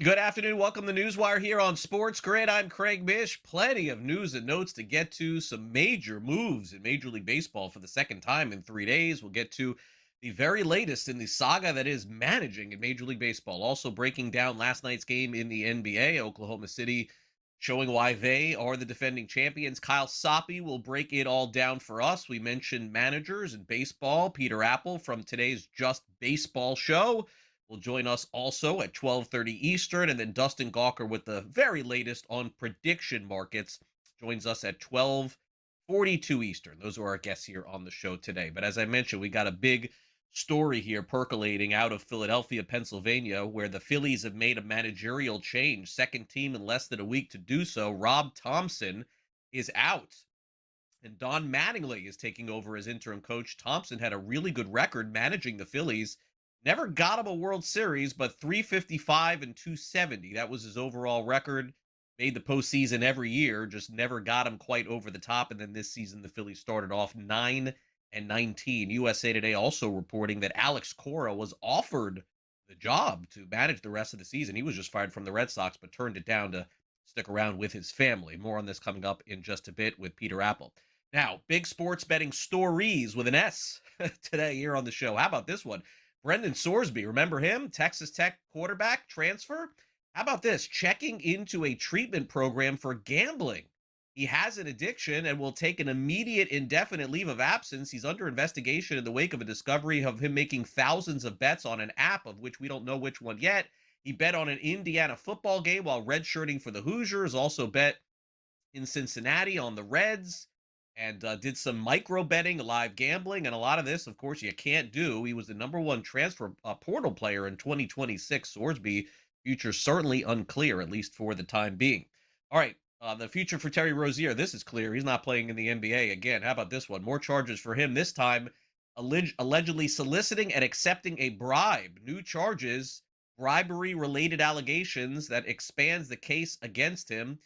Good afternoon. Welcome to NewsWire here on SportsGrid. I'm Craig Mish. Plenty of news and notes to get to. Some major moves in Major League Baseball for the second time in 3 days. We'll get to the very latest in the saga that is managing in Major League Baseball. Also breaking down last night's game in the NBA. Oklahoma City showing why they are the defending champions. Kyle Soppe will break it all down for us. We mentioned managers in baseball. Peter Apple from today's Just Baseball show will join us also at 12:30 Eastern, and then Dustin Gawker with the very latest on prediction markets joins us at 12:42 Eastern. Those are our guests here on the show today. But as I mentioned, we got a big story here percolating out of Philadelphia, Pennsylvania, where the Phillies have made a managerial change. Second team in less than a week to do so. Rob Thomson is out, and Don Mattingly is taking over as interim coach. Thomson had a really good record managing the Phillies. Never got him a World Series, but 355 and 270. That was his overall record. Made the postseason every year, just never got him quite over the top. And then this season, the Phillies started off 9-19. USA Today also reporting that Alex Cora was offered the job to manage the rest of the season. He was just fired from the Red Sox, but turned it down to stick around with his family. More on this coming up in just a bit with Peter Apple. Now, big sports betting stories with an S today here on the show. How about this one? Brendan Sorsby, remember him? Texas Tech quarterback transfer. How about this? Checking into a treatment program for gambling. He has an addiction and will take an immediate indefinite leave of absence. He's under investigation in the wake of a discovery of him making thousands of bets on an app, of which we don't know which one yet. He bet on an Indiana football game while redshirting for the Hoosiers. Also bet in Cincinnati on the Reds, and did some micro betting, live gambling, and a lot of this, of course, you can't do. He was the number one transfer portal player in 2026. Sorsby, future certainly unclear, at least for the time being. All right, the future for Terry Rozier, this is clear. He's not playing in the NBA again. How about this one? More charges for him, this time allegedly soliciting and accepting a bribe. New charges, bribery-related allegations that expands the case against him.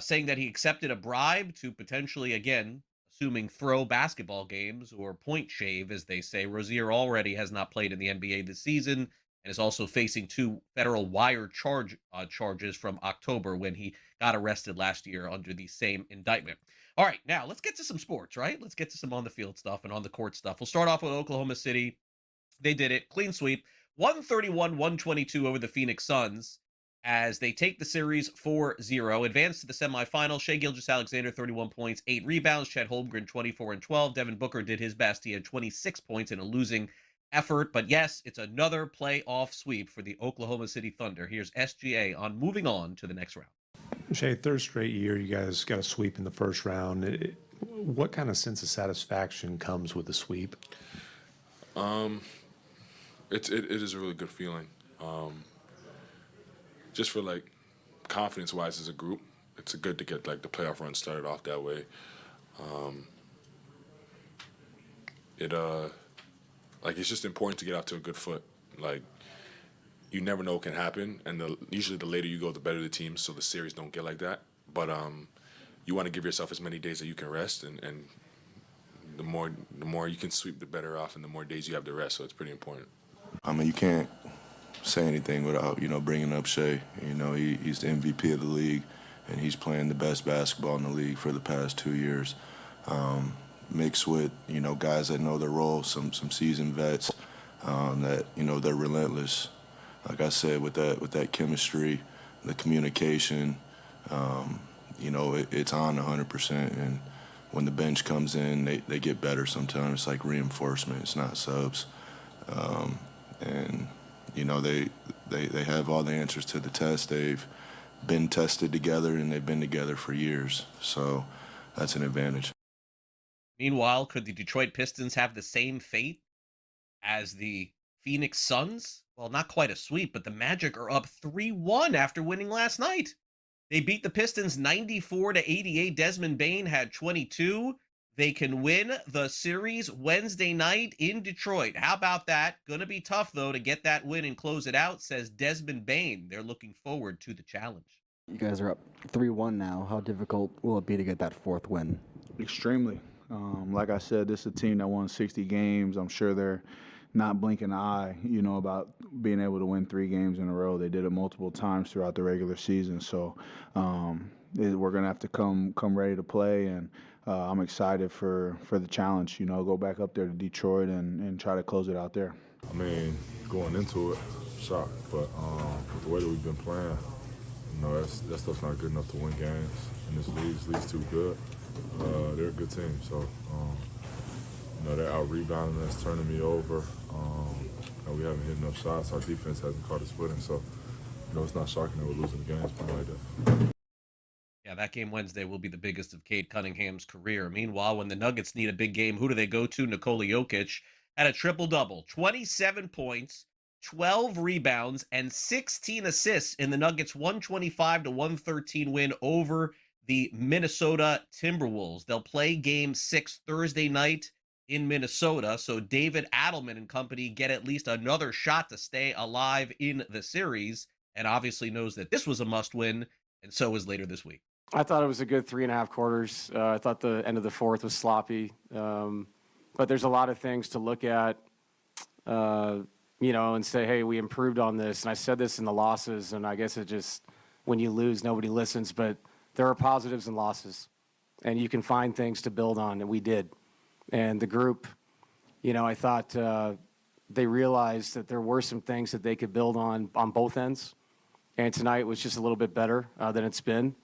Saying that he accepted a bribe to potentially, again, assuming throw basketball games or point shave, as they say. Rozier already has not played in the NBA this season and is also facing two federal wire charges from October when he got arrested last year under the same indictment. All right, now let's get to some sports, right? Let's get to some on-the-field stuff and on-the-court stuff. We'll start off with Oklahoma City. They did it. Clean sweep. 131-122 over the Phoenix Suns, as they take the series 4-0, advance to the semifinal. Shai Gilgeous-Alexander, 31 points, 8 rebounds. Chet Holmgren, 24 and 12. Devin Booker did his best. He had 26 points in a losing effort. But yes, it's another playoff sweep for the Oklahoma City Thunder. Here's SGA on moving on to the next round. Shay, third straight year, you guys got a sweep in the first round. What kind of sense of satisfaction comes with the sweep? It is a really good feeling. Just for like confidence-wise as a group, it's good to get like the playoff run started off that way. It's just important to get out to a good foot. Like, you never know what can happen, and usually the later you go, the better the team, so the series don't get like that. But you want to give yourself as many days that you can rest, and the more you can sweep, the better off, and the more days you have to rest. So it's pretty important. I mean, you can't say anything without, bringing up Shai. He's the MVP of the league, and he's playing the best basketball in the league for the past 2 years. Mixed with, guys that know their role, some seasoned vets that, they're relentless. Like I said, with that chemistry, the communication, it's on 100%. And when the bench comes in, they get better sometimes. It's like reinforcement. It's not subs. And they have all the answers to the test. They've been tested together, and they've been together for years. So that's an advantage. Meanwhile, could the Detroit Pistons have the same fate as the Phoenix Suns? Well, not quite a sweep, but the Magic are up 3-1 after winning last night. They beat the Pistons 94-88. Desmond Bane had 22. They can win the series Wednesday night in Detroit. How about that? Going to be tough, though, to get that win and close it out, says Desmond Bane. They're looking forward to the challenge. You guys are up 3-1 now. How difficult will it be to get that fourth win? Extremely. Like I said, this is a team that won 60 games. I'm sure not blink an eye, about being able to win 3 games in a row. They did it multiple times throughout the regular season. So we're going to have to come ready to play, and I'm excited for the challenge, go back up there to Detroit and try to close it out there. I mean, going into it, shocked, but with the way that we've been playing, that stuff's not good enough to win games in this league. This league's too good. They're a good team, so they're out rebounding us, turning me over. We haven't hit enough shots. Our defense hasn't caught its footing, so it's not shocking that we're losing the games playing like that. Yeah, that game Wednesday will be the biggest of Cade Cunningham's career. Meanwhile, when the Nuggets need a big game, who do they go to? Nikola Jokic had a triple-double, 27 points, 12 rebounds, and 16 assists in the Nuggets' 125-113 win over the Minnesota Timberwolves. They'll play Game 6 Thursday night in Minnesota, so David Adelman and company get at least another shot to stay alive in the series, and obviously knows that this was a must-win, and so is later this week. I thought it was a good 3.5 quarters. I thought the end of the fourth was sloppy, but there's a lot of things to look at, and say, hey, we improved on this. And I said this in the losses, and I guess it just, when you lose, nobody listens, but there are positives and losses, and you can find things to build on, and we did. And the group, I thought they realized that there were some things that they could build on both ends. And tonight was just a little bit better than it's been.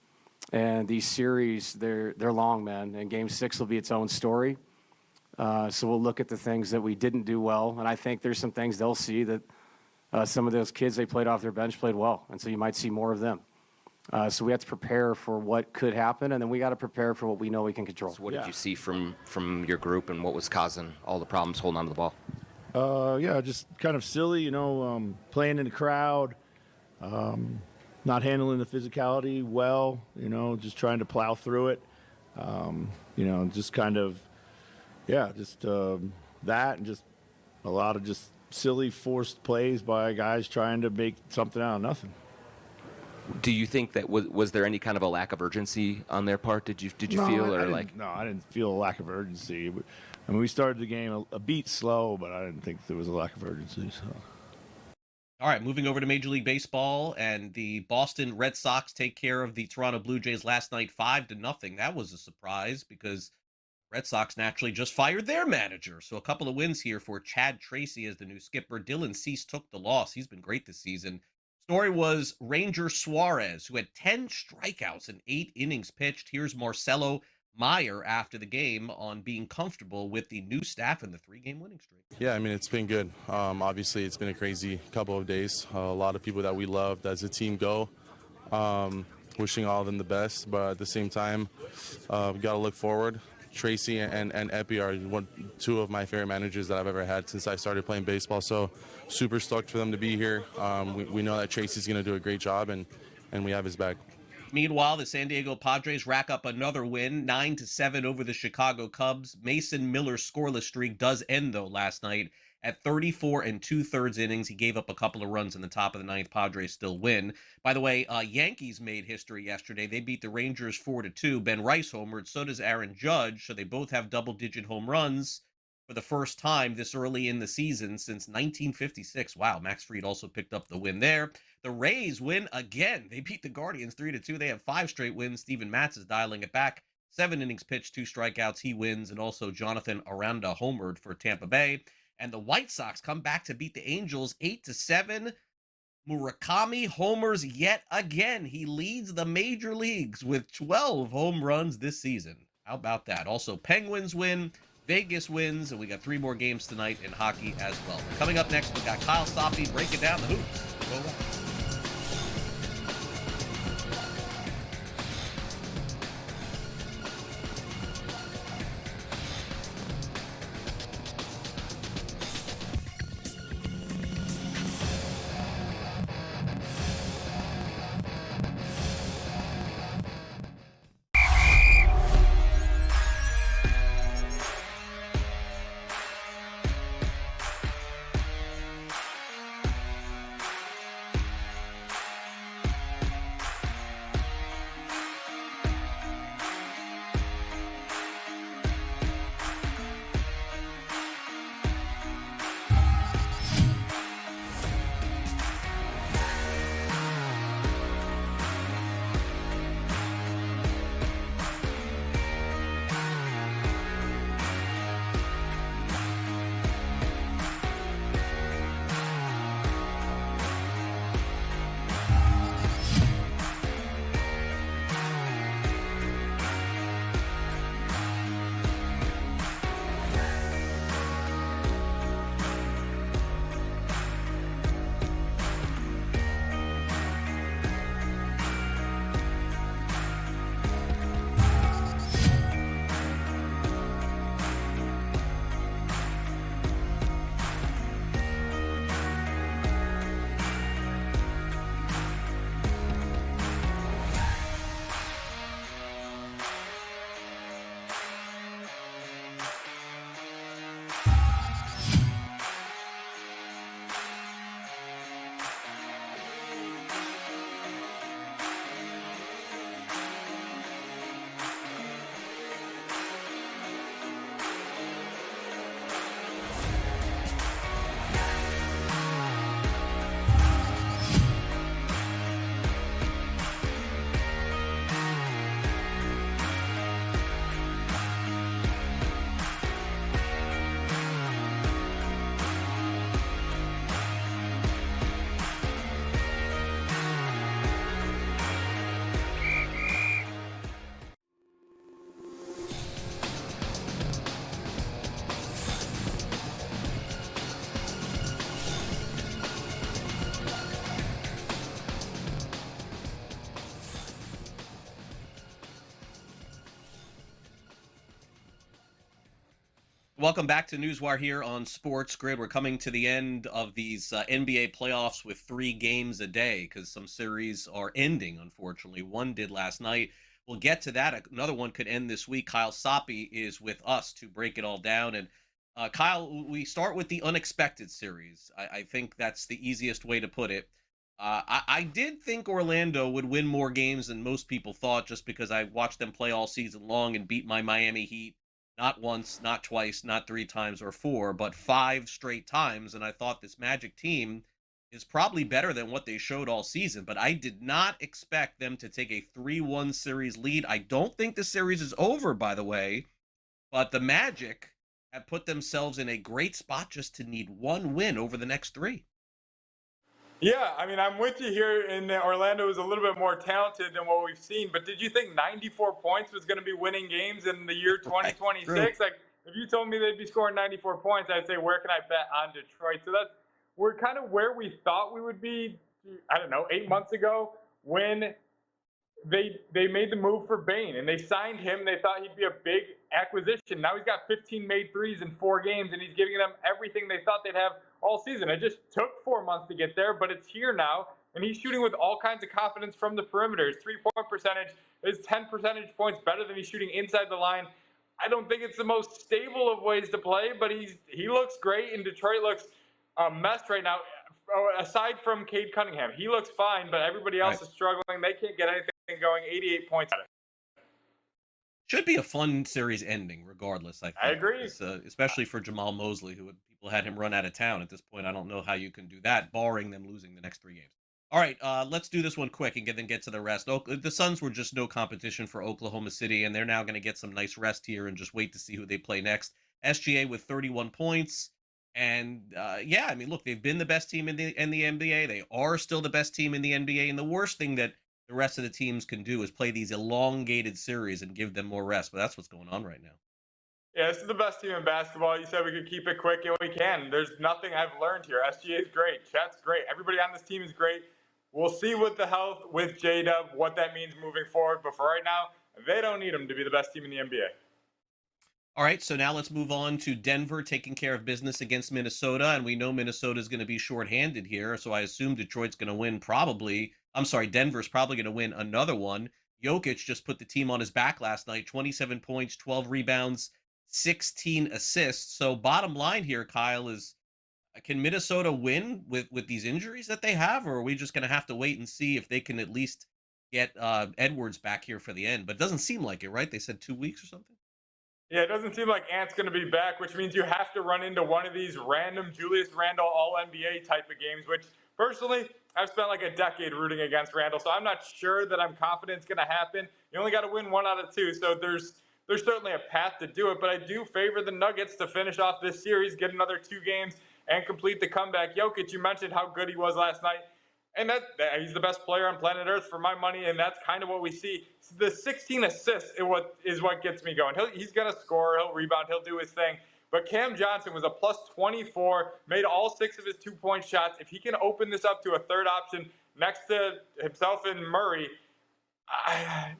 And these series, they're long, man. And Game 6 will be its own story. So we'll look at the things that we didn't do well. And I think there's some things they'll see that some of those kids they played off their bench played well. And so you might see more of them. So we have to prepare for what could happen, and then we got to prepare for what we know we can control. So what did you see from your group, and what was causing all the problems holding on to the ball? Just kind of silly, playing in the crowd, not handling the physicality well, just trying to plow through it. Just kind of, that, and just a lot of just silly forced plays by guys trying to make something out of nothing. Do you think that was there any kind of a lack of urgency on their part? Did you feel I didn't feel a lack of urgency. I mean, we started the game a beat slow, but I didn't think there was a lack of urgency. So. All right, moving over to Major League Baseball, and the Boston Red Sox take care of the Toronto Blue Jays last night 5-0. That was a surprise because Red Sox naturally just fired their manager. So a couple of wins here for Chad Tracy as the new skipper. Dylan Cease took the loss. He's been great this season. Story was Ranger Suarez, who had 10 strikeouts in 8 innings pitched. Here's Marcelo Meyer after the game on being comfortable with the new staff and the 3-game winning streak. Yeah, I mean, it's been good. Obviously, it's been a crazy couple of days. A lot of people that we loved as a team go. Wishing all of them the best, but at the same time, we got to look forward. Tracy and Epi are two of my favorite managers that I've ever had since I started playing baseball. So super stoked for them to be here. We know that Tracy's going to do a great job, and we have his back. Meanwhile, the San Diego Padres rack up another win, 9-7 over the Chicago Cubs. Mason Miller's scoreless streak does end, though, last night at 34 2/3 innings. He gave up a couple of runs in the top of the ninth. Padres still win. By the way, Yankees made history yesterday. They beat the Rangers 4-2. Ben Rice homered. So does Aaron Judge. So they both have double-digit home runs for the first time this early in the season since 1956. Wow, Max Fried also picked up the win there. The Rays win again. They beat the Guardians 3-2. They have 5 straight wins. Steven Matz is dialing it back. 7 innings pitched, 2 strikeouts. He wins. And also Jonathan Aranda homered for Tampa Bay. And the White Sox come back to beat the Angels 8-7. Murakami homers yet again. He leads the major leagues with 12 home runs this season. How about that? Also, Penguins win. Vegas wins, and we got 3 more games tonight in hockey as well. Coming up next, we got Kyle Stoppe breaking down the hoops. Go back. Welcome back to NewsWire here on Sports Grid. We're coming to the end of these NBA playoffs with 3 games a day because some series are ending, unfortunately. One did last night. We'll get to that. Another one could end this week. Kyle Soppe is with us to break it all down. And Kyle, we start with the unexpected series. I think that's the easiest way to put it. I did think Orlando would win more games than most people thought just because I watched them play all season long and beat my Miami Heat not once, not twice, not 3 times or 4, but 5 straight times. And I thought this Magic team is probably better than what they showed all season. But I did not expect them to take a 3-1 series lead. I don't think the series is over, by the way. But the Magic have put themselves in a great spot just to need 1 win over the next 3. Yeah, I mean, I'm with you here in that Orlando is a little bit more talented than what we've seen. But did you think 94 points was going to be winning games in the year 2026? Right, like, if you told me they'd be scoring 94 points, I'd say, where can I bet on Detroit? So we're kind of where we thought we would be, I don't know, 8 months ago when they made the move for Bane and they signed him. They thought he'd be a big acquisition. Now he's got 15 made threes in 4 games, and he's giving them everything they thought they'd have all season. It just took 4 months to get there, but it's here now, and he's shooting with all kinds of confidence from the perimeter. His 3-point percentage is 10 percentage points better than he's shooting inside the line. I don't think it's the most stable of ways to play, but he looks great, and Detroit looks a mess right now. Aside from Cade Cunningham, he looks fine, but everybody else is struggling. They can't get anything going. 88 points. Should be a fun series ending, regardless. I think. I agree. Especially for Jamal Mosley, who people had him run out of town. At this point, I don't know how you can do that, barring them losing the next 3 games. All right, let's do this one quick and then get to the rest. The Suns were just no competition for Oklahoma City, and they're now going to get some nice rest here and just wait to see who they play next. SGA with 31 points. And yeah, I mean, look, they've been the best team in the NBA. They are still the best team in the NBA. And the worst thing that the rest of the teams can do is play these elongated series and give them more rest. But that's what's going on right now. Yeah, this is the best team in basketball. You said we could keep it quick, and we can. There's nothing I've learned here. SGA is great. Chet's great. Everybody on this team is great. We'll see with the health with J-Dub what that means moving forward. But for right now, they don't need him to be the best team in the NBA. All right, so now let's move on to Denver taking care of business against Minnesota, and we know Minnesota is going to be shorthanded here, so I assume Detroit's going to win Denver's probably going to win another one. Jokic just put the team on his back last night, 27 points, 12 rebounds, 16 assists. So bottom line here, Kyle, is can Minnesota win with these injuries that they have, or are we just going to have to wait and see if they can at least get Edwards back here for the end? But it doesn't seem like it, right? They said 2 weeks or something? Yeah, it doesn't seem like Ant's going to be back, which means you have to run into one of these random Julius Randle All-NBA type of games, which personally, I've spent like a decade rooting against Randle, so I'm not sure that I'm confident it's going to happen. You only got to win 1 out of 2, so there's certainly a path to do it, but I do favor the Nuggets to finish off this series, get another 2 games, and complete the comeback. Jokic, you mentioned how good he was last night. And he's the best player on planet Earth for my money, and that's kind of what we see. The 16 assists is what gets me going. He's going to score, he'll rebound, he'll do his thing. But Cam Johnson was a plus 24, made all 6 of his 2-point shots. If he can open this up to a third option next to himself and Murray,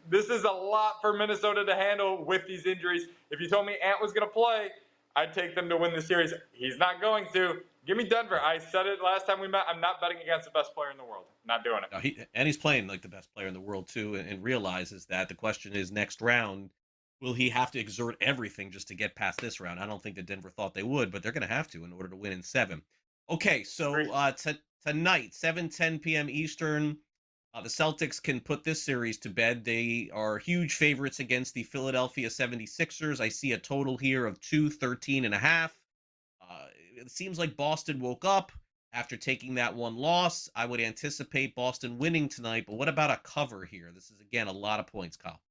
this is a lot for Minnesota to handle with these injuries. If you told me Ant was going to play, I'd take them to win the series. He's not going to. Give me Denver. I said it last time we met. I'm not betting against the best player in the world. Not doing it. No, he's playing like the best player in the world, too, and realizes that. The question is, next round, will he have to exert everything just to get past this round? I don't think that Denver thought they would, but they're going to have to in order to win in 7. Okay, so tonight, 7:10 p.m. Eastern, the Celtics can put this series to bed. They are huge favorites against the Philadelphia 76ers. I see a total here of 213.5. It seems like Boston woke up after taking that 1 loss. I would anticipate Boston winning tonight, but what about a cover here? This is, again, a lot of points, Kyle.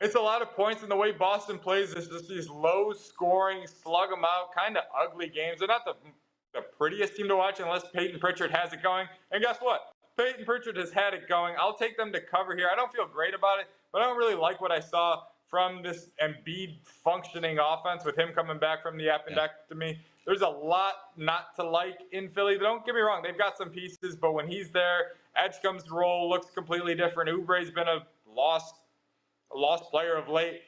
It's a lot of points, and the way Boston plays is just these low-scoring, slug-them-out, kind of ugly games. They're not the prettiest team to watch unless Peyton Pritchard has it going. And guess what? Peyton Pritchard has had it going. I'll take them to cover here. I don't feel great about it, but I don't really like what I saw from this Embiid functioning offense with him coming back from the appendectomy. There's a lot not to like in Philly. Don't get me wrong. They've got some pieces, but when he's there, Edge comes to roll, looks completely different. Oubre's been a lost player of late.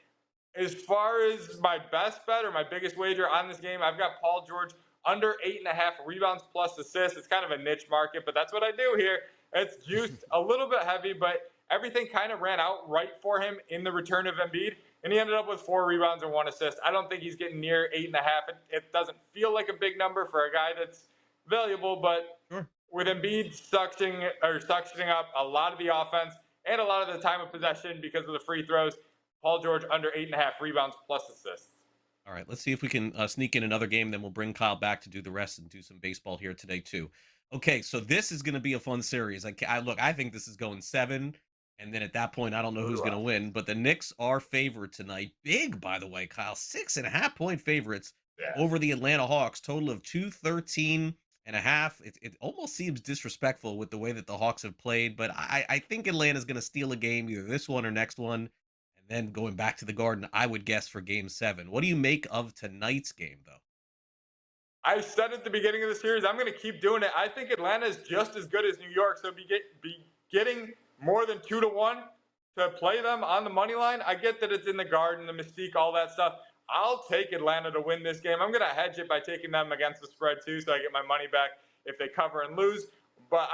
as far as my best bet or my biggest wager on this game, I've got Paul George under 8.5 rebounds plus assists. It's kind of a niche market, but that's what I do here. It's juiced a little bit heavy, but everything kind of ran out right for him in the return of Embiid, and he ended up with 4 rebounds and 1 assist. I don't think he's getting near 8.5. It doesn't feel like a big number for a guy that's valuable, but with Embiid suctioning up a lot of the offense and a lot of the time of possession because of the free throws, Paul George under 8.5 rebounds plus assists. All right, let's see if we can sneak in another game. Then we'll bring Kyle back to do the rest and do some baseball here today too. Okay, so this is going to be a fun series. I think this is going 7, and then at that point, I don't know who's going to win. But the Knicks are favored tonight, big by the way, Kyle, 6.5-point favorites over the Atlanta Hawks. Total of 213.5. It almost seems disrespectful with the way that the Hawks have played, but I think Atlanta's going to steal a game, either this one or next one. Then going back to the Garden, I would guess for Game 7. What do you make of tonight's game, though? I said at the beginning of the series, I'm going to keep doing it. I think Atlanta is just as good as New York, so be getting more than 2-1 to play them on the money line. I get that it's in the Garden, the mystique, all that stuff. I'll take Atlanta to win this game. I'm going to hedge it by taking them against the spread too, so I get my money back if they cover and lose. But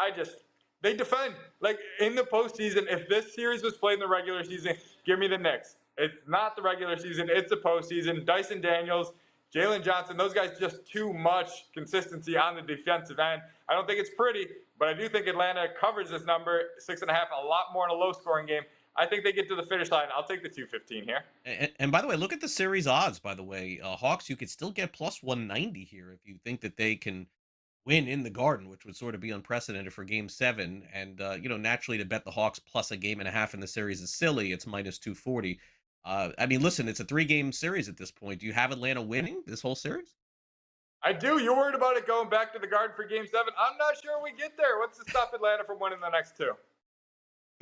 they defend. Like, in the postseason, if this series was played in the regular season, give me the Knicks. It's not the regular season. It's the postseason. Dyson Daniels, Jalen Johnson, those guys just too much consistency on the defensive end. I don't think it's pretty, but I do think Atlanta covers this number, 6.5, a lot more in a low-scoring game. I think they get to the finish line. I'll take the 215 here. And by the way, look at the series odds, by the way. Hawks, you could still get plus 190 here if you think that they can win in the Garden, which would sort of be unprecedented for Game 7. And, naturally to bet the Hawks plus a game and a half in the series is silly. It's minus 240. I mean, listen, it's a 3-game series at this point. Do you have Atlanta winning this whole series? I do. You're worried about it going back to the Garden for Game 7. I'm not sure we get there. What's to stop Atlanta from winning the next 2?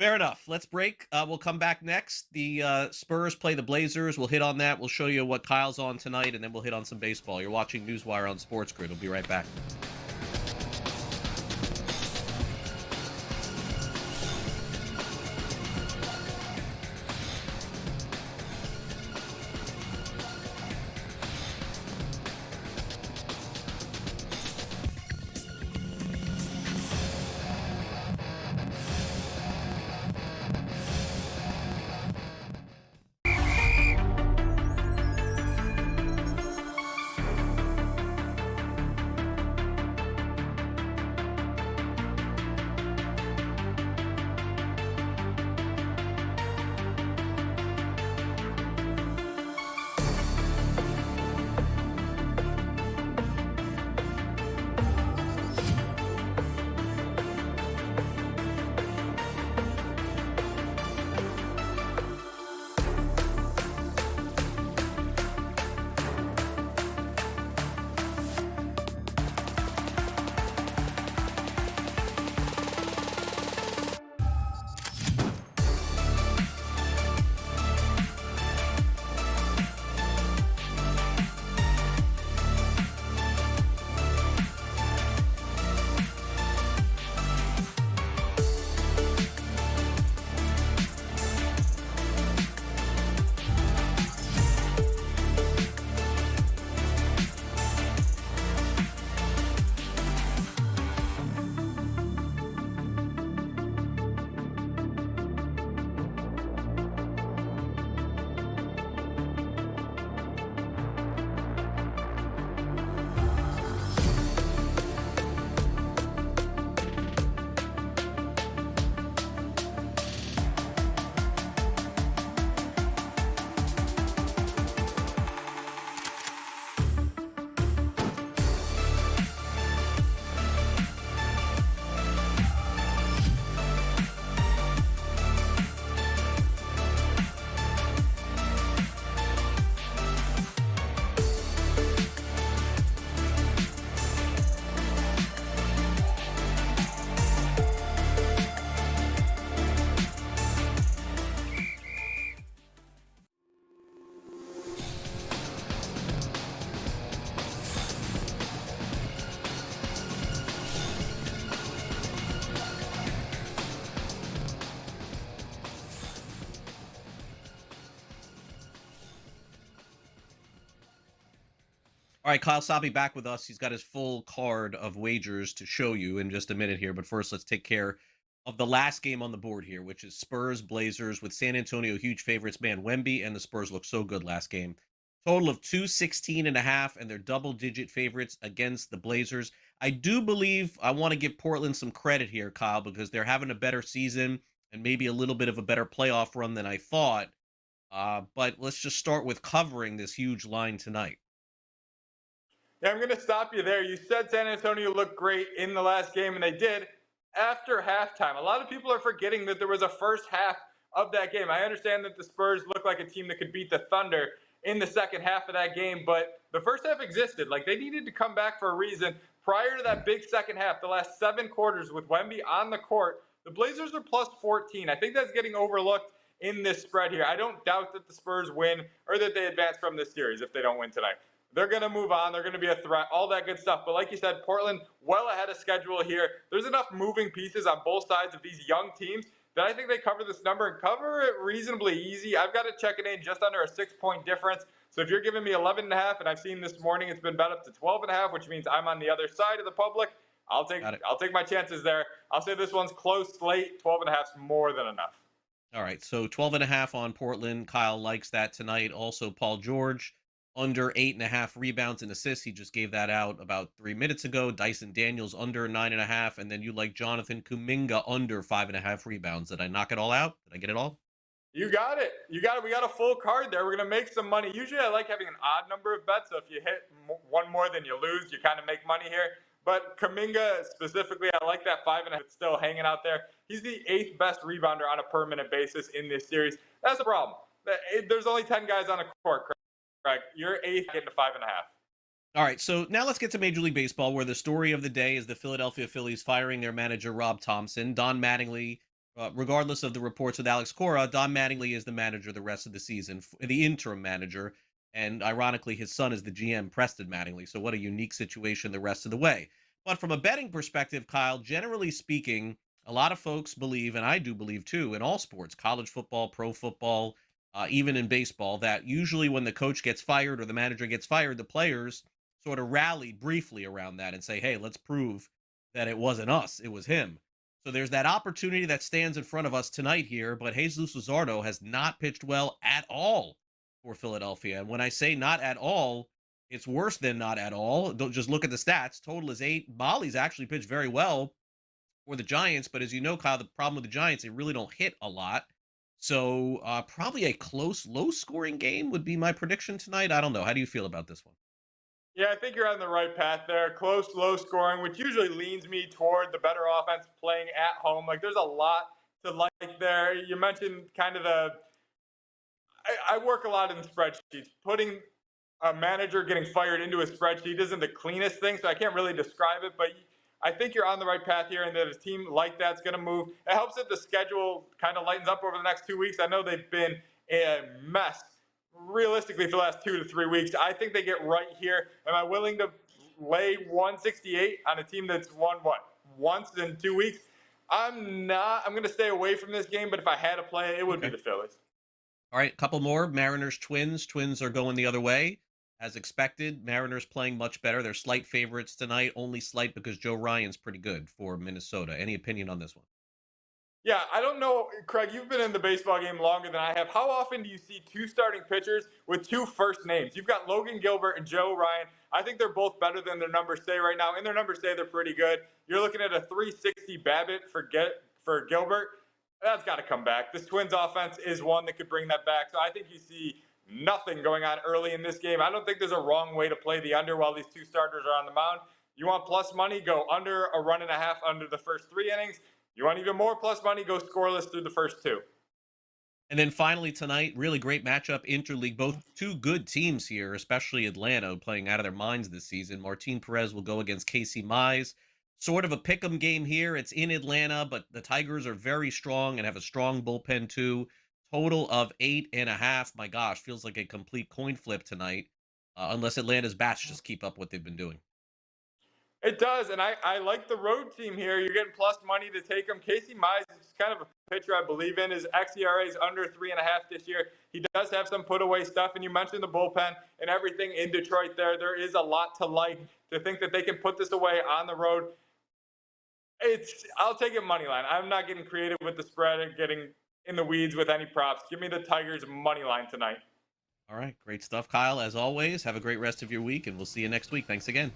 Fair enough. Let's break. We'll come back next. The Spurs play the Blazers. We'll hit on that. We'll show you what Kyle's on tonight, and then we'll hit on some baseball. You're watching NewsWire on SportsGrid. We'll be right back. All right, Kyle Sabi back with us. He's got his full card of wagers to show you in just a minute here. But first, let's take care of the last game on the board here, which is Spurs Blazers with San Antonio huge favorites. Man, Wemby and the Spurs looked so good last game. Total of 216.5, and they're double-digit favorites against the Blazers. I do believe I want to give Portland some credit here, Kyle, because they're having a better season and maybe a little bit of a better playoff run than I thought. But let's just start with covering this huge line tonight. Yeah, I'm going to stop you there. You said San Antonio looked great in the last game, and they did after halftime. A lot of people are forgetting that there was a first half of that game. I understand that the Spurs look like a team that could beat the Thunder in the second half of that game, but the first half existed. Like, they needed to come back for a reason. Prior to that big second half, the last 7 quarters with Wemby on the court, the Blazers are plus 14. I think that's getting overlooked in this spread here. I don't doubt that the Spurs win or that they advance from this series if they don't win tonight. They're going to move on. They're going to be a threat, all that good stuff. But like you said, Portland well ahead of schedule here. There's enough moving pieces on both sides of these young teams that I think they cover this number and cover it reasonably easy. I've got it checking in just under a 6-point difference. So if you're giving me 11.5, and I've seen this morning it's been bet up to 12.5, which means I'm on the other side of the public, I'll take my chances there. I'll say this one's close, late. 12.5 is more than enough. All right, so 12.5 on Portland. Kyle likes that tonight. Also, Paul George under 8.5 rebounds and assists. He just gave that out about 3 minutes ago. Dyson Daniels under 9.5, and then you like Jonathan Kuminga under 5.5 rebounds. Did I knock it all out? Did I get it all? You got it. You got it. We got a full card there. We're going to make some money. Usually I like having an odd number of bets, so if you hit one more than you lose, you kind of make money here. But Kuminga specifically, I like that 5.5. It's still hanging out there. He's the 8th best rebounder on a per-minute basis in this series. That's the problem. There's only 10 guys on a court, Craig. You're 8th getting to 5.5. All right, so now let's get to Major League Baseball, where the story of the day is the Philadelphia Phillies firing their manager, Rob Thomson. Don Mattingly, regardless of the reports with Alex Cora, Don Mattingly is the manager the rest of the season, the interim manager. And ironically, his son is the GM, Preston Mattingly. So what a unique situation the rest of the way. But from a betting perspective, Kyle, generally speaking, a lot of folks believe, and I do believe too, in all sports, college football, pro football, even in baseball, that usually when the coach gets fired or the manager gets fired, the players sort of rally briefly around that and say, hey, let's prove that it wasn't us, it was him. So there's that opportunity that stands in front of us tonight here, but Jesus Luzardo has not pitched well at all for Philadelphia. And when I say not at all, it's worse than not at all. Don't just look at the stats. Total is 8. Molly's actually pitched very well for the Giants, but as you know, Kyle, the problem with the Giants, they really don't hit a lot. So probably a close, low-scoring game would be my prediction tonight. I don't know. How do you feel about this one? Yeah, I think you're on the right path there. Close, low scoring, which usually leans me toward the better offense playing at home. Like, there's a lot to like there. You mentioned kind of I work a lot in spreadsheets. Putting a manager getting fired into a spreadsheet isn't the cleanest thing, so I can't really describe it, but I think you're on the right path here, and that a team like that's going to move. It helps that the schedule kind of lightens up over the next 2 weeks. I know they've been a mess realistically for the last 2 to 3 weeks. I think they get right here. Am I willing to lay 168 on a team that's won, once in 2 weeks? I'm not. I'm going to stay away from this game, but if I had to play it, it would be the Phillies. All right, a couple more. Mariners, Twins. Twins are going the other way. As expected, Mariners playing much better. They're slight favorites tonight, only slight because Joe Ryan's pretty good for Minnesota. Any opinion on this one? Yeah, I don't know, Craig, you've been in the baseball game longer than I have. How often do you see 2 starting pitchers with 2 first names? You've got Logan Gilbert and Joe Ryan. I think they're both better than their numbers say right now, and their numbers say they're pretty good. You're looking at a 360 BABIP for Gilbert. That's got to come back. This Twins offense is one that could bring that back. So I think you see nothing going on early in this game. I don't think there's a wrong way to play the under while these 2 starters are on the mound. You want plus money, go under a 1.5 under the first 3 innings. You want even more plus money, go scoreless through the first 2. And then finally tonight, really great matchup, interleague. Both 2 good teams here, especially Atlanta, playing out of their minds this season. Martin Perez will go against Casey Mize. Sort of a pick'em game here. It's in Atlanta, but the Tigers are very strong and have a strong bullpen too. Total of 8.5. My gosh, feels like a complete coin flip tonight, unless Atlanta's bats just keep up what they've been doing. It does, and I like the road team here. You're getting plus money to take them. Casey Mize kind of a pitcher I believe in. His xERA is under 3.5 this year. He does have some put away stuff, and you mentioned the bullpen and everything in Detroit there. There is a lot to like. To think that they can put this away on the road, I'll take it money line. I'm not getting creative with the spread and getting in the weeds with any props. Give me the Tigers money line tonight. All right, great stuff, Kyle. As always, have a great rest of your week, and we'll see you next week. Thanks again.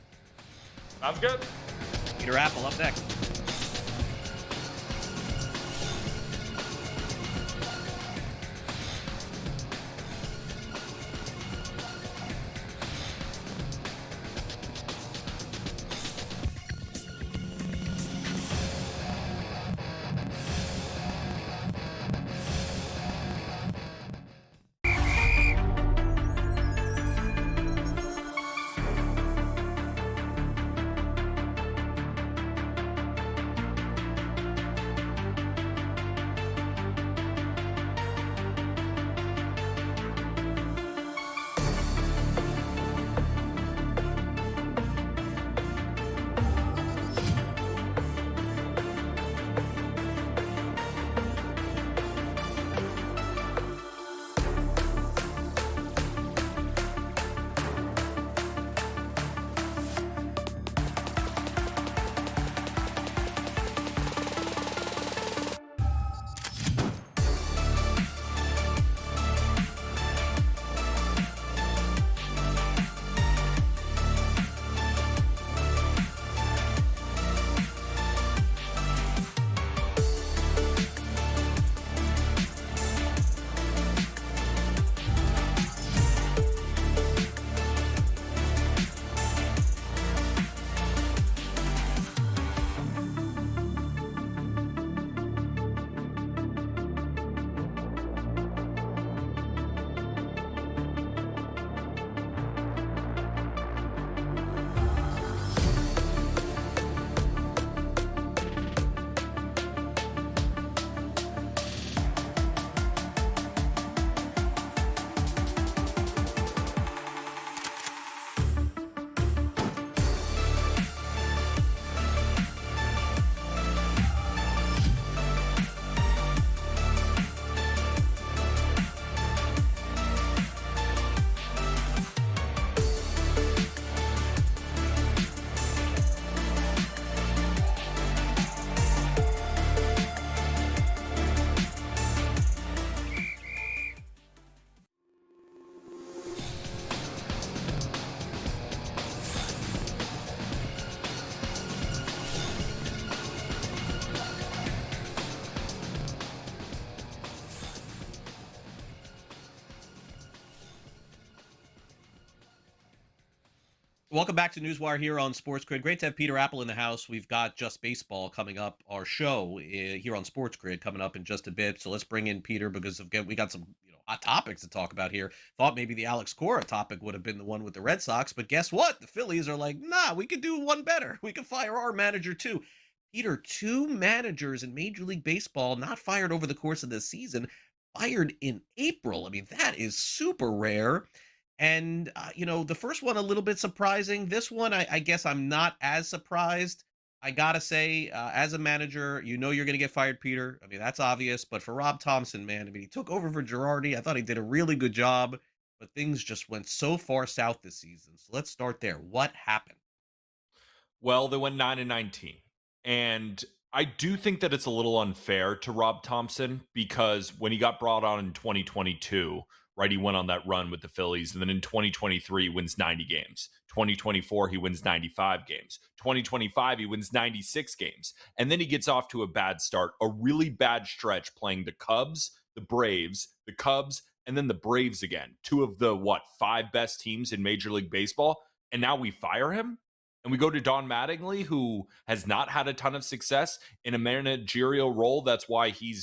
Sounds good. Peter Apple up next. Welcome back to NewsWire here on SportsGrid. Great to have Peter Apple in the house. We've got Just Baseball coming up, our show here on SportsGrid coming up in just a bit. So let's bring in Peter because again we got some hot topics to talk about here. Thought maybe the Alex Cora topic would have been the one with the Red Sox, but guess what? The Phillies are like, nah, we could do one better. We could fire our manager too. Peter, 2 managers in Major League Baseball not fired over the course of the season, fired in April. I mean, that is super rare. And, the first one a little bit surprising. This one, I guess I'm not as surprised. I got to say, as a manager, you're going to get fired, Peter. I mean, that's obvious. But for Rob Thomson, man, I mean, he took over for Girardi. I thought he did a really good job. But things just went so far south this season. So let's start there. What happened? Well, they went 9-19. And I do think that it's a little unfair to Rob Thomson because when he got brought on in 2022, right, he went on that run with the Phillies. And then in 2023, he wins 90 games. 2024, he wins 95 games. 2025, he wins 96 games. And then he gets off to a bad start, a really bad stretch playing the Cubs, the Braves, the Cubs, and then the Braves again. 2 of the, 5 best teams in Major League Baseball. And now we fire him? And we go to Don Mattingly, who has not had a ton of success in a managerial role. That's why he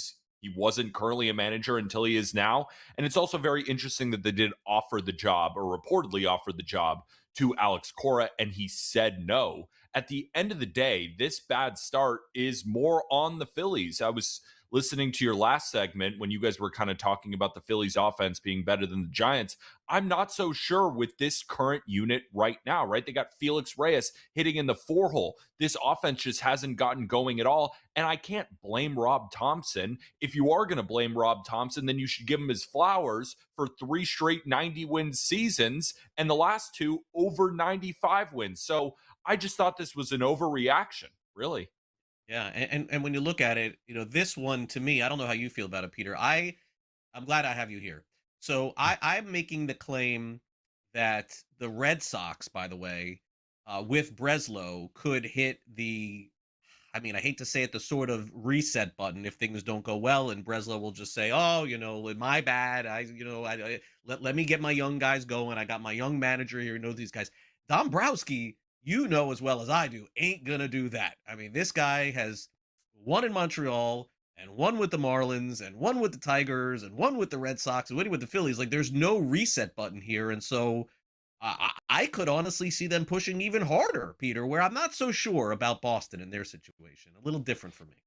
wasn't currently a manager until he is now. And it's also very interesting that they did offer the job, or reportedly offered the job, to Alex Cora, and he said no. At the end of the day, this bad start is more on the Phillies. I was listening to your last segment when you guys were kind of talking about the Phillies offense being better than the Giants, I'm not so sure with this current unit right now, right? They got Felix Reyes hitting in the 4-hole. This offense just hasn't gotten going at all. And I can't blame Rob Thomson. If you are going to blame Rob Thomson, then you should give him his flowers for 3 straight 90-win seasons and the last 2 over 95 wins. So I just thought this was an overreaction, really. Yeah, and when you look at it, this one to me, I don't know how you feel about it, Peter. I'm glad I have you here. So I'm making the claim that the Red Sox, by the way, with Breslow, could hit the, I mean, I hate to say it, the sort of reset button if things don't go well, and Breslow will just say, "Oh, my bad. Let me get my young guys going. I got my young manager here who knows these guys." Dombrowski, as well as I do, ain't gonna do that. I mean, this guy has won in Montreal and won with the Marlins and won with the Tigers and won with the Red Sox and winning with the Phillies. Like, there's no reset button here, and so I could honestly see them pushing even harder, Peter, where I'm not so sure about Boston and their situation. A little different for me.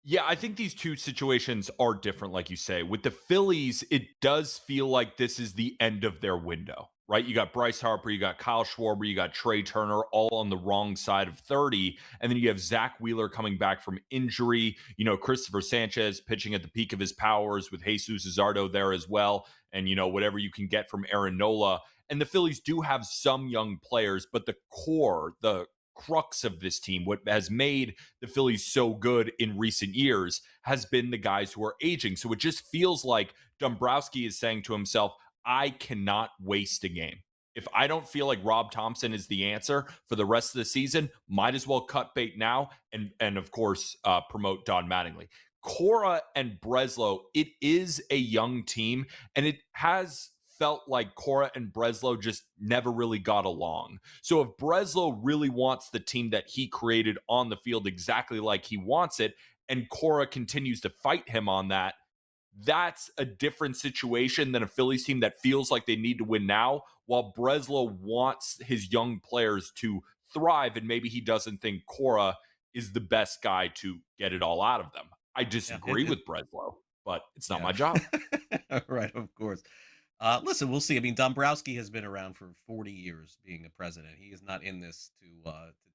Yeah, I think these two situations are different, like you say. With the Phillies, it does feel like this is the end of their window, right? You got Bryce Harper, you got Kyle Schwarber, you got Trey Turner, all on the wrong side of 30. And then you have Zach Wheeler coming back from injury. Christopher Sanchez pitching at the peak of his powers with Jesus Luzardo there as well. And, whatever you can get from Aaron Nola. And the Phillies do have some young players, but the core, the crux of this team, what has made the Phillies so good in recent years, has been the guys who are aging. So it just feels like Dombrowski is saying to himself, I cannot waste a game. If I don't feel like Rob Thomson is the answer for the rest of the season, might as well cut bait now and of course, promote Don Mattingly. Cora and Breslow, it is a young team, and it has felt like Cora and Breslow just never really got along. So if Breslow really wants the team that he created on the field exactly like he wants it, and Cora continues to fight him on that, that's a different situation than a Phillies team that feels like they need to win now, while Breslow wants his young players to thrive, and maybe he doesn't think Cora is the best guy to get it all out of them. I disagree with Breslow, but it's not my job. Right, of course. Listen, we'll see. I mean, Dombrowski has been around for 40 years being a president. He is not in this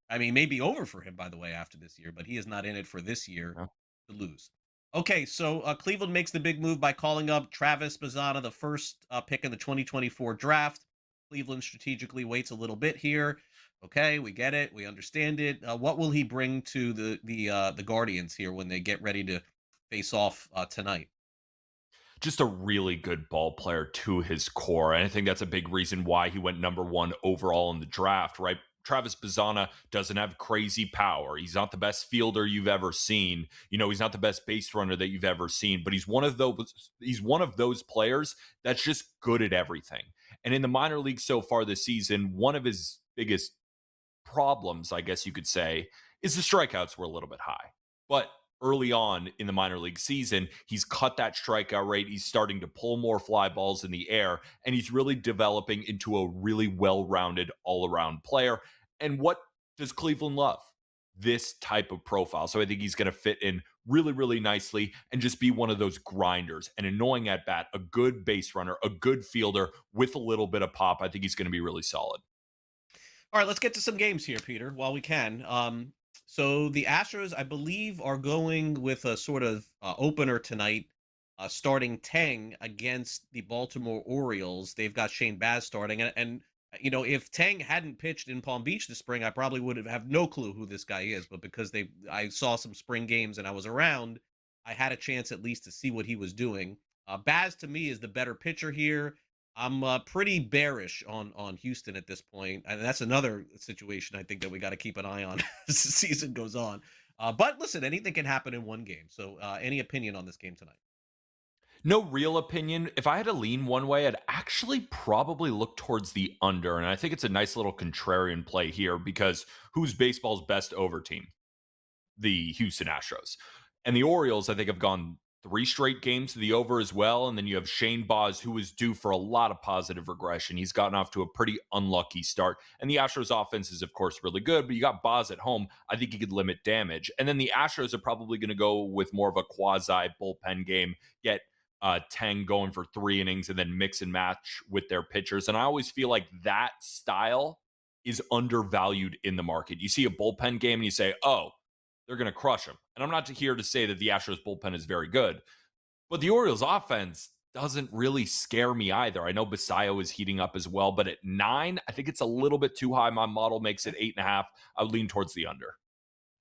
I mean, maybe over for him, by the way, after this year, but he is not in it for this year to lose. Okay, so Cleveland makes the big move by calling up Travis Bazzana, the first pick in the 2024 draft. Cleveland strategically waits a little bit here. Okay, we get it. We understand it. What will he bring to the Guardians here when they get ready to face off tonight? Just a really good ball player to his core. And I think that's a big reason why he went number 1 overall in the draft, right? Travis Bazzana doesn't have crazy power. He's not the best fielder you've ever seen. He's not the best base runner that you've ever seen, but he's one of those players that's just good at everything. And in the minor leagues so far this season, one of his biggest problems, I guess you could say, is the strikeouts were a little bit high. But early on in the minor league season, he's cut that strikeout rate. He's starting to pull more fly balls in the air, and he's really developing into a really well-rounded all-around player. And what does Cleveland love? This type of profile. So I think he's going to fit in really, really nicely and just be one of those grinders, an annoying at bat, a good base runner, a good fielder with a little bit of pop. I think he's going to be really solid. All right, let's get to some games here, Peter, while we can. So the Astros, I believe, are going with a sort of opener tonight, starting Tang against the Baltimore Orioles. They've got Shane Baz starting. And if Tang hadn't pitched in Palm Beach this spring, I probably would have no clue who this guy is. But because I saw some spring games and I was around, I had a chance at least to see what he was doing. Baz, to me, is the better pitcher here. I'm pretty bearish on Houston at this point, and that's another situation I think that we got to keep an eye on as the season goes on. But listen, anything can happen in one game. So any opinion on this game tonight? No real opinion. If I had to lean one way, I'd actually probably look towards the under, and I think it's a nice little contrarian play here because who's baseball's best over team? The Houston Astros. And the Orioles, I think, have gone 3 straight games to the over as well. And then you have Shane Baz, who is due for a lot of positive regression. He's gotten off to a pretty unlucky start. And the Astros offense is, of course, really good, but you got Baz at home. I think he could limit damage. And then the Astros are probably going to go with more of a quasi bullpen game, get Tang going for 3 innings and then mix and match with their pitchers. And I always feel like that style is undervalued in the market. You see a bullpen game and you say, oh, they're going to crush them. And I'm not here to say that the Astros bullpen is very good, but the Orioles offense doesn't really scare me either. I know Basayo is heating up as well, but at 9, I think it's a little bit too high. My model makes it 8.5. I would lean towards the under.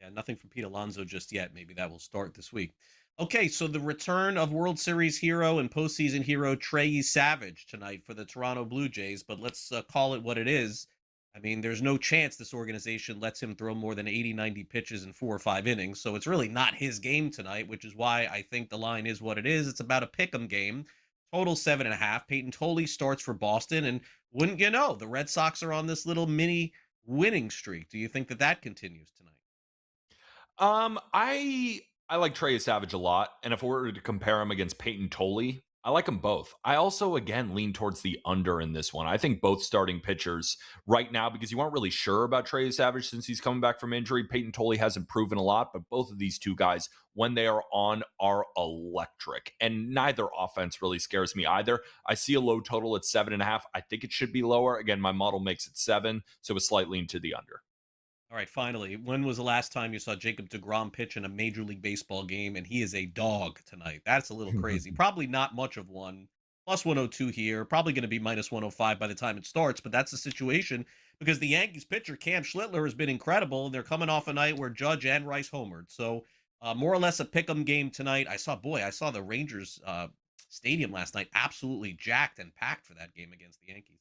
Yeah, nothing from Pete Alonso just yet. Maybe that will start this week. Okay, so the return of World Series hero and postseason hero Trey Savage tonight for the Toronto Blue Jays, but let's call it what it is. I mean, there's no chance this organization lets him throw more than 80, 90 pitches in 4 or 5 innings, so it's really not his game tonight, which is why I think the line is what it is. It's about a pick'em game. Total 7.5. Peyton Tolley starts for Boston, and wouldn't you know, the Red Sox are on this little mini winning streak. Do you think that continues tonight? I like Trey Savage a lot, and if we were to compare him against Peyton Tolley, I like them both. I also, again, lean towards the under in this one. I think both starting pitchers right now, because you aren't really sure about Trey Savage since he's coming back from injury. Peyton Tolley hasn't proven a lot, but both of these two guys, when they are on, are electric. And neither offense really scares me either. I see a low total at 7.5. I think it should be lower. Again, my model makes it 7, so a slight lean to the under. All right, finally, when was the last time you saw Jacob deGrom pitch in a Major League Baseball game? And he is a dog tonight. That's a little crazy. Probably not much of one. Plus 102 here. Probably going to be minus 105 by the time it starts. But that's the situation because the Yankees pitcher, Cam Schlittler, has been incredible. And they're coming off a night where Judge and Rice homered. So more or less a pick'em game tonight. I saw the Rangers stadium last night absolutely jacked and packed for that game against the Yankees.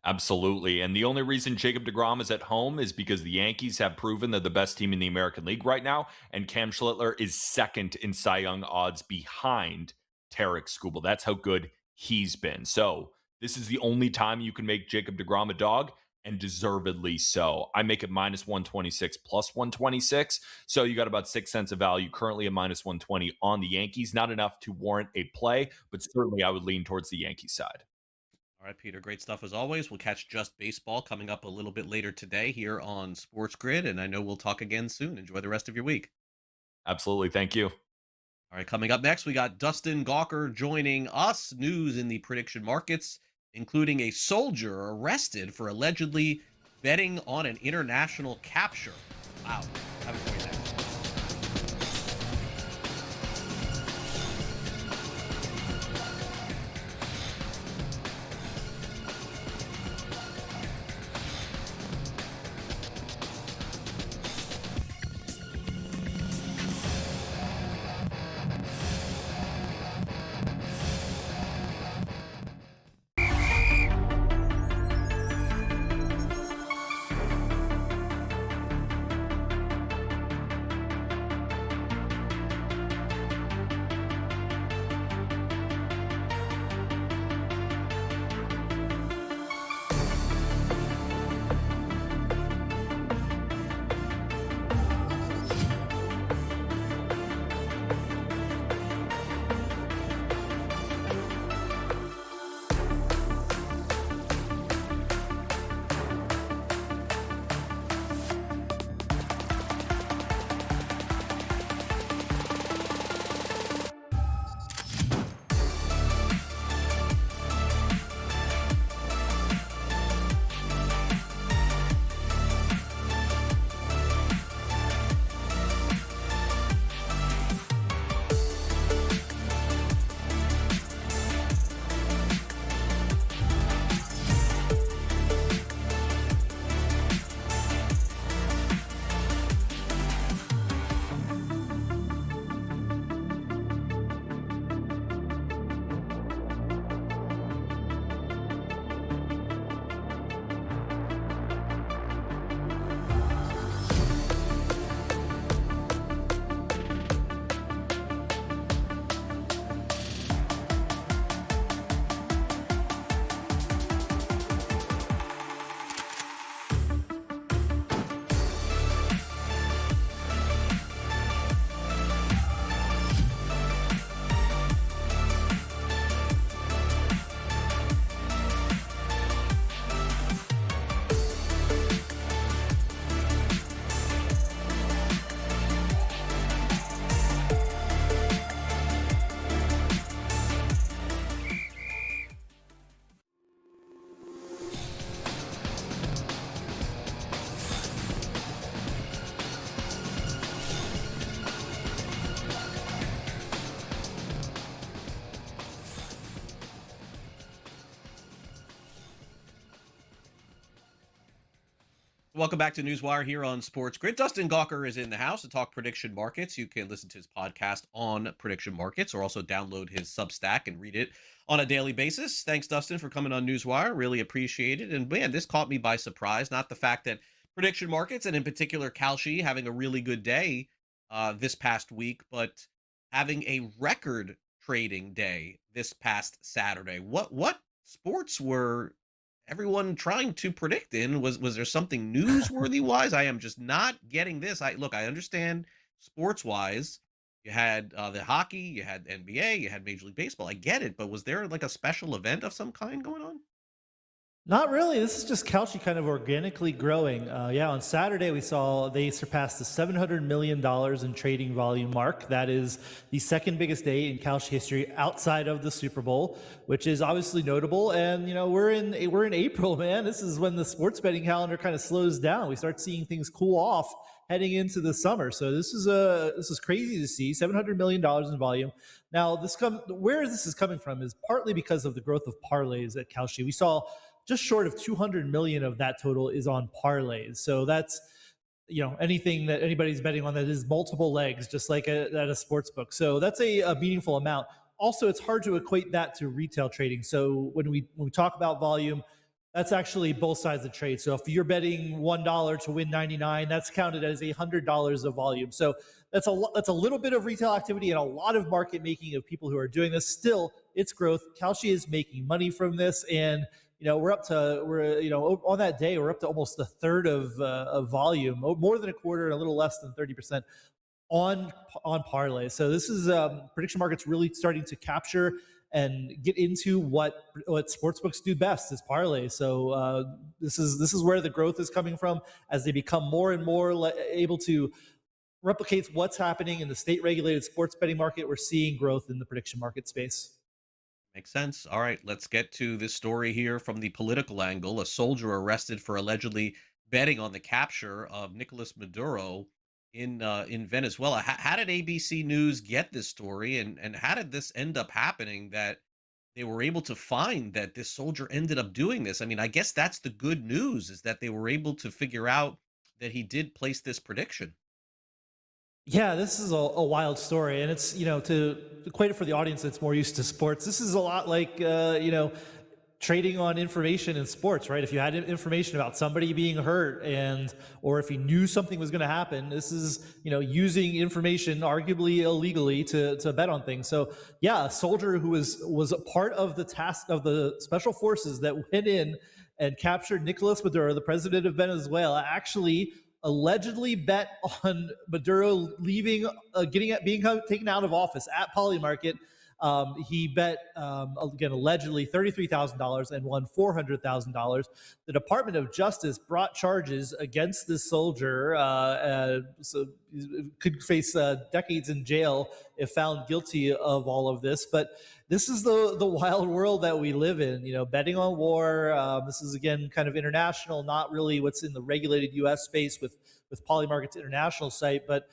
Absolutely. And the only reason Jacob deGrom is at home is because the Yankees have proven they're the best team in the American League right now. And Cam Schlittler is second in Cy Young odds behind Tarek Skubal. That's how good he's been. So this is the only time you can make Jacob deGrom a dog, and deservedly so. I make it minus 126 plus 126. So you got about 6 cents of value currently at minus 120 on the Yankees. Not enough to warrant a play, but certainly I would lean towards the Yankees side. All right, Peter, great stuff as always. We'll catch Just Baseball coming up a little bit later today here on Sports Grid, and I know we'll talk again soon. Enjoy the rest of your week. Absolutely. Thank you. All right, coming up next, we got Dustin Gawker joining us. News in the prediction markets, including a soldier arrested for allegedly betting on an international capture. Wow. Have a great day. Welcome back to NewsWire here on Sports Grid. Dustin Gawker is in the house to talk prediction markets. You can listen to his podcast on prediction markets or also download his Substack and read it on a daily basis. Thanks, Dustin, for coming on NewsWire. Really appreciate it. And man, this caught me by surprise. Not the fact that prediction markets, and in particular Kalshi, having a really good day this past week, but having a record trading day this past Saturday. What sports were everyone trying to predict in? Was there something newsworthy wise? I am just not getting this. I understand sports wise. You had the hockey, you had NBA, you had Major League Baseball. I get it, but was there like a special event of some kind going on? Not really. This is just Kalshi kind of organically growing. Yeah, on Saturday we saw they surpassed the $700 million in trading volume mark. That is the second biggest day in Kalshi history outside of the Super Bowl, which is obviously notable. And we're in April, man. This is when the sports betting calendar kind of slows down. We start seeing things cool off heading into the summer. So this is crazy to see. $700 million in volume. Now where this is coming from is partly because of the growth of parlays at Kalshi. We saw just short of 200 million of that total is on parlays. So that's, anything that anybody's betting on that is multiple legs, just like at a sports book. So that's a meaningful amount. Also, it's hard to equate that to retail trading. So when we talk about volume, that's actually both sides of the trade. So if you're betting $1 to win 99, that's counted as $100 of volume. So that's a little bit of retail activity and a lot of market making of people who are doing this. Still, it's growth. Kalshi is making money from this, and on that day, we're up to almost a third of volume, more than a quarter, and a little less than 30% on parlay. So this is prediction markets really starting to capture and get into what sportsbooks do best, is parlay. So this is where the growth is coming from as they become more and more able to replicate what's happening in the state regulated sports betting market. We're seeing growth in the prediction market space. Makes sense. All right, let's get to this story here from the political angle. A soldier arrested for allegedly betting on the capture of Nicolas Maduro in Venezuela. How did ABC News get this story, and how did this end up happening that they were able to find that this soldier ended up doing this? I mean, I guess that's the good news, is that they were able to figure out that he did place this prediction. Yeah, this is a wild story, and it's, to equate it for the audience that's more used to sports, this is a lot like, trading on information in sports, right? If you had information about somebody being hurt or if you knew something was going to happen, this is, using information arguably illegally to bet on things. So yeah, a soldier who was a part of the task of the special forces that went in and captured Nicolas Maduro, the president of Venezuela, actually allegedly bet on Maduro being taken out of office at Polymarket. He bet, again, allegedly $33,000 and won $400,000. The Department of Justice brought charges against this soldier, so he could face decades in jail if found guilty of all of this. But this is the wild world that we live in, betting on war. This is, again, kind of international, not really what's in the regulated U.S. space with Polymarket's international site. But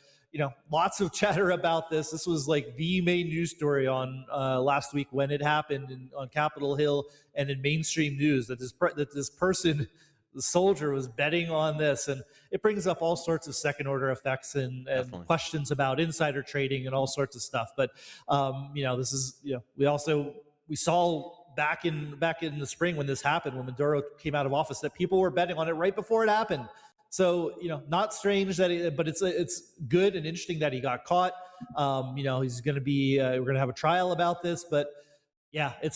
lots of chatter about this. This was like the main news story on last week when it happened on Capitol Hill and in mainstream news, that this person, the soldier, was betting on this. And it brings up all sorts of second order effects and questions about insider trading and all sorts of stuff. But this is, we saw back in the spring when this happened, when Maduro came out of office, that people were betting on it right before it happened. So, not strange but it's good and interesting that he got caught. He's going to be, we're going to have a trial about this, but yeah, it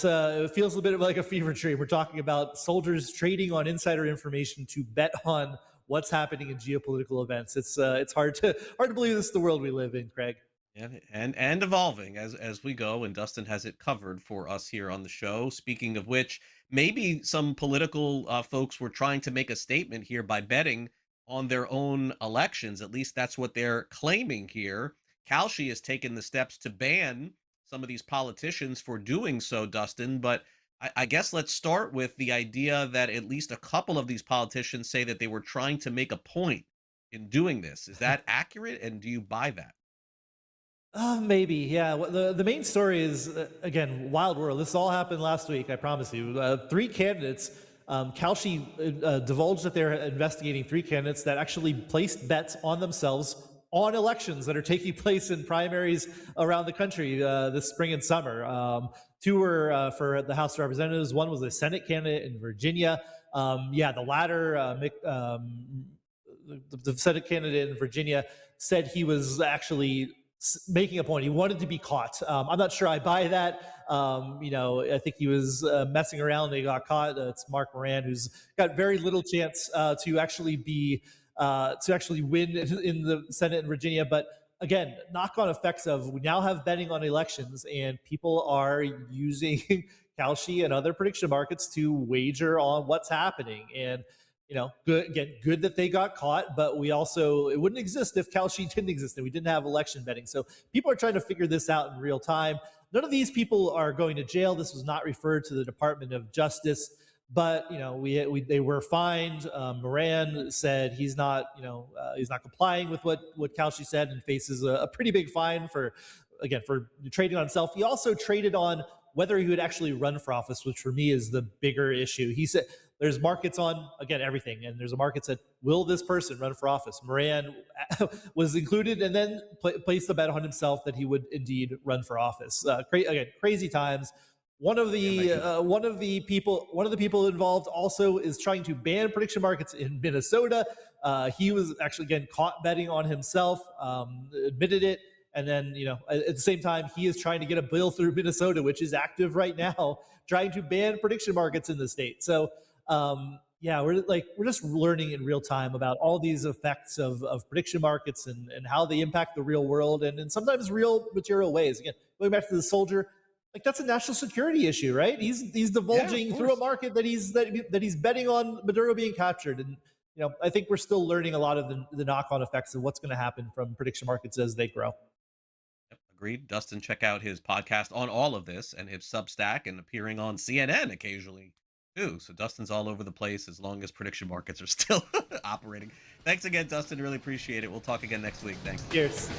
feels a bit like a fever dream. We're talking about soldiers trading on insider information to bet on what's happening in geopolitical events. It's hard to believe this is the world we live in, Craig. And evolving as we go, and Dustin has it covered for us here on the show. Speaking of which, maybe some political folks were trying to make a statement here by betting on their own elections. At least that's what they're claiming here. Kalshi has taken the steps to ban some of these politicians for doing so, Dustin. But I guess let's start with the idea that at least a couple of these politicians say that they were trying to make a point in doing this. Is that accurate? And do you buy that? Maybe, yeah. The main story is, again, wild world. This all happened last week, I promise you. 3 candidates Kalshi divulged that they're investigating 3 candidates that actually placed bets on themselves on elections that are taking place in primaries around the country this spring and summer. 2 were for the House of Representatives. 1 was a Senate candidate in Virginia. The latter, the Senate candidate in Virginia, said he was actually making a point. He wanted to be caught. I'm not sure I buy that. I think he was messing around and he got caught. It's Mark Moran, who's got very little chance to actually win in the Senate in Virginia. But again, knock-on effects of we now have betting on elections, and people are using Kalshi and other prediction markets to wager on what's happening. And good that they got caught, but it wouldn't exist if Kalshi didn't exist and we didn't have election betting. So people are trying to figure this out in real time. None of these people are going to jail. This was not referred to the Department of Justice, but they were fined. Moran said he's not complying with what Kalshi said and faces a pretty big fine for trading on himself. He also traded on whether he would actually run for office, which for me is the bigger issue. He said there's markets on, again, everything. And there's a market that will this person run for office? Moran was included and then placed the bet on himself that he would indeed run for office. Crazy times. One of the people involved also is trying to ban prediction markets in Minnesota. He was actually, again, caught betting on himself, admitted it. And then, at the same time, he is trying to get a bill through Minnesota, which is active right now, trying to ban prediction markets in the state. So, we're just learning in real time about all these effects of prediction markets and how they impact the real world and in sometimes real material ways. Again, going back to the soldier, that's a national security issue, right? He's divulging through a market that he's betting on Maduro being captured. And, I think we're still learning a lot of the knock-on effects of what's going to happen from prediction markets as they grow. Agreed. Dustin, check out his podcast on all of this and his Substack and appearing on CNN occasionally too. So Dustin's all over the place as long as prediction markets are still operating. Thanks again, Dustin. Really appreciate it. We'll talk again next week. Thanks. Cheers.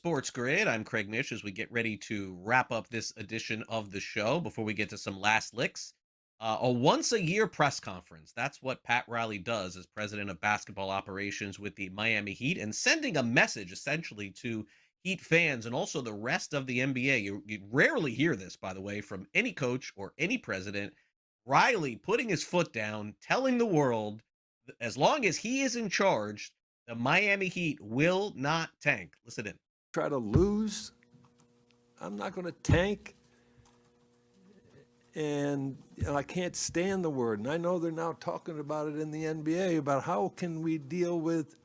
Sports Grid. I'm Craig Mish as we get ready to wrap up this edition of the show before we get to some last licks. A once-a-year press conference. That's what Pat Riley does as president of basketball operations with the Miami Heat, and sending a message essentially to Heat fans and also the rest of the NBA. You rarely hear this, by the way, from any coach or any president. Riley putting his foot down, telling the world, as long as he is in charge, the Miami Heat will not tank. Listen in. Try to lose. I'm not going to tank. And I can't stand the word. And I know they're now talking about it in the NBA about how can we deal with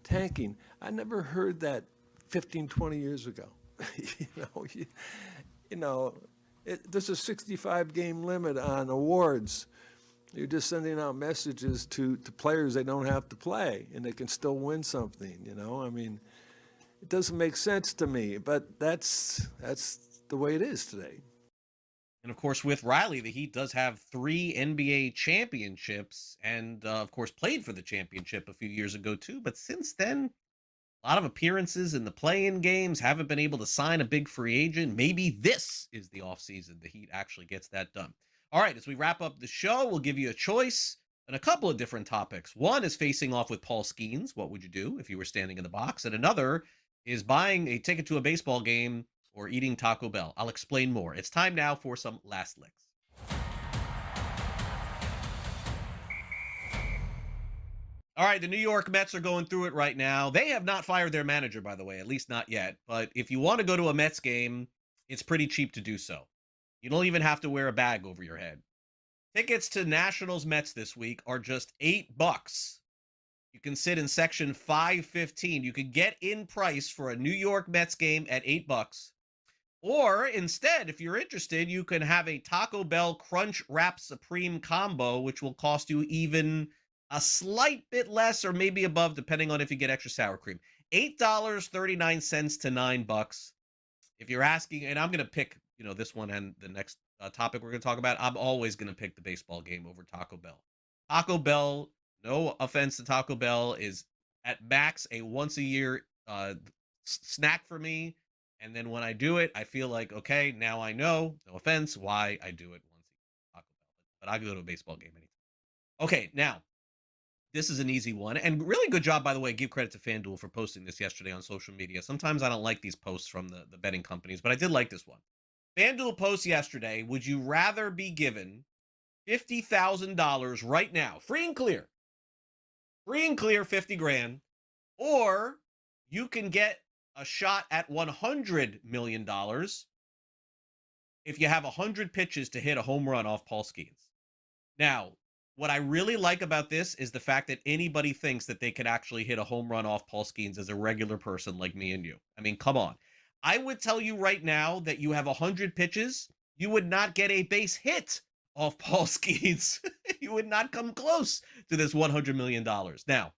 tanking. I never heard that 15, 20 years ago. There's a 65-game limit on awards. You're just sending out messages to players they don't have to play, and they can still win something, I mean, it doesn't make sense to me, but that's the way it is today. And, of course, with Riley, the Heat does have 3 NBA championships and, of course, played for the championship a few years ago, too. But since then, a lot of appearances in the play-in games, haven't been able to sign a big free agent. Maybe this is the offseason the Heat actually gets that done. All right, as we wrap up the show, we'll give you a choice and a couple of different topics. One is facing off with Paul Skeens. What would you do if you were standing in the box? And another is buying a ticket to a baseball game or eating Taco Bell. I'll explain more. It's time now for some last licks. All right, the New York Mets are going through it right now. They have not fired their manager, by the way, at least not yet. But if you want to go to a Mets game, it's pretty cheap to do so. You don't even have to wear a bag over your head. Tickets to Nationals Mets this week are just $8. You can sit in section 515. You could get in price for a New York Mets game at $8. Or instead, if you're interested, you can have a Taco Bell Crunch Wrap Supreme combo, which will cost you even a slight bit less or maybe above, depending on if you get extra sour cream. $8.39 to $9. If you're asking, and I'm going to pick this one and the next topic we're going to talk about, I'm always going to pick the baseball game over Taco Bell. Taco Bell, no offense to Taco Bell, is at max a once-a-year snack for me. And then when I do it, I feel like, okay, now I know, no offense, why I do it once a year, Taco Bell. But I can go to a baseball game anytime. Okay, now, this is an easy one. And really good job, by the way. Give credit to FanDuel for posting this yesterday on social media. Sometimes I don't like these posts from the betting companies, but I did like this one. FanDuel post yesterday, would you rather be given $50,000 right now, free and clear, 50 grand, or you can get a shot at $100 million if you have 100 pitches to hit a home run off Paul Skeens? Now, what I really like about this is the fact that anybody thinks that they could actually hit a home run off Paul Skeens as a regular person like me and you. I mean, come on. I would tell you right now that you have 100 pitches, you would not get a base hit off Paul Skeens. You would not come close to this $100 million. Now,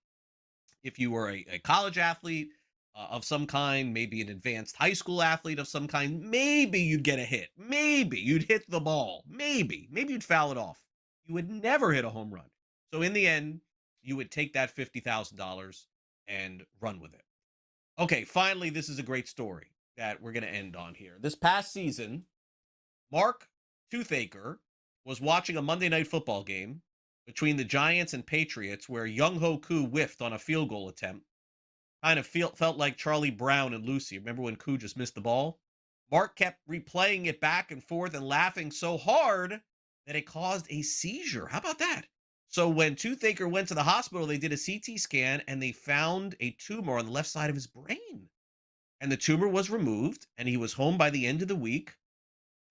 if you were a college athlete of some kind, maybe an advanced high school athlete of some kind, maybe you'd get a hit. Maybe you'd hit the ball. Maybe you'd foul it off. You would never hit a home run. So in the end, you would take that $50,000 and run with it. Okay, finally, this is a great story that we're going to end on here. This past season, Mark Toothaker was watching a Monday Night Football game between the Giants and Patriots where Young-Ho Koo whiffed on a field goal attempt. Kind of felt like Charlie Brown and Lucy. Remember when Koo just missed the ball? Mark kept replaying it back and forth and laughing so hard that it caused a seizure. How about that? So when Toothaker went to the hospital, they did a CT scan and they found a tumor on the left side of his brain. And the tumor was removed, and he was home by the end of the week,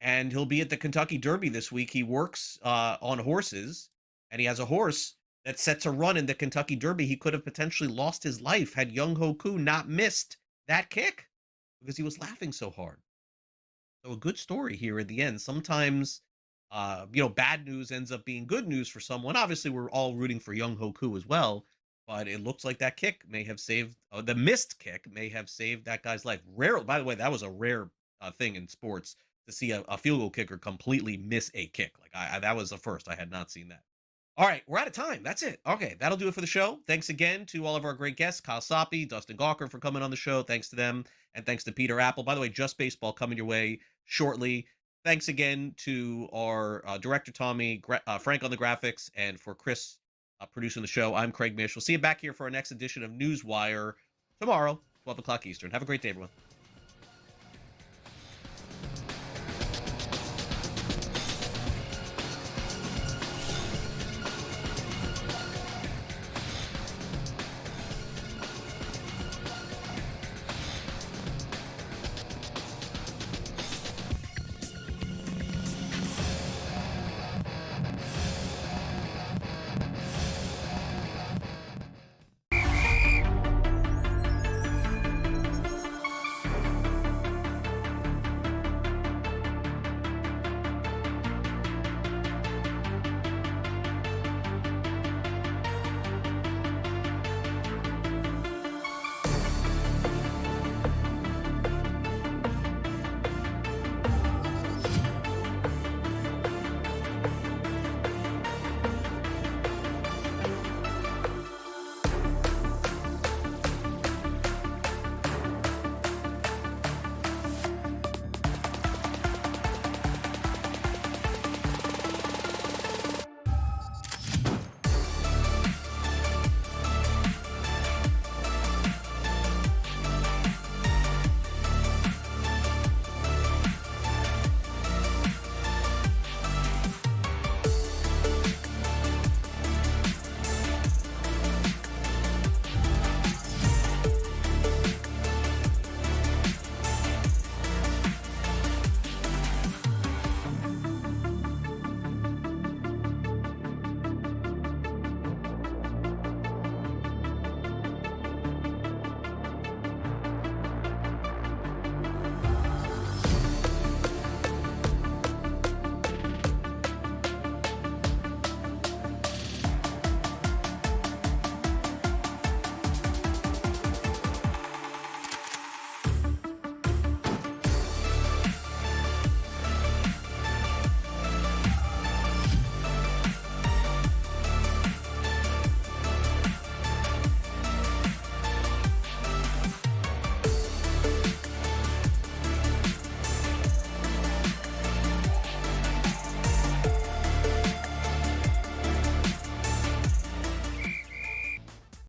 and he'll be at the Kentucky Derby this week. He works on horses, and he has a horse that's set to run in the Kentucky Derby. He could have potentially lost his life had Young-Ho Koo not missed that kick because he was laughing so hard. So a good story here in the end. Sometimes, bad news ends up being good news for someone. Obviously, we're all rooting for Young-Ho Koo as well. But it looks like that kick may have saved, the missed kick may have saved that guy's life. Rare, by the way, that was a rare thing in sports to see a field goal kicker completely miss a kick. Like that was the first. I had not seen that. All right, we're out of time. That's it. Okay, that'll do it for the show. Thanks again to all of our great guests, Kyle Soppe, Dustin Gawker for coming on the show. Thanks to them. And thanks to Peter Apple. By the way, Just Baseball coming your way shortly. Thanks again to our director, Tommy, Frank on the graphics, and for Chris producing the show. I'm Craig Mish. We'll see you back here for our next edition of NewsWire tomorrow, 12 o'clock Eastern. Have a great day, everyone.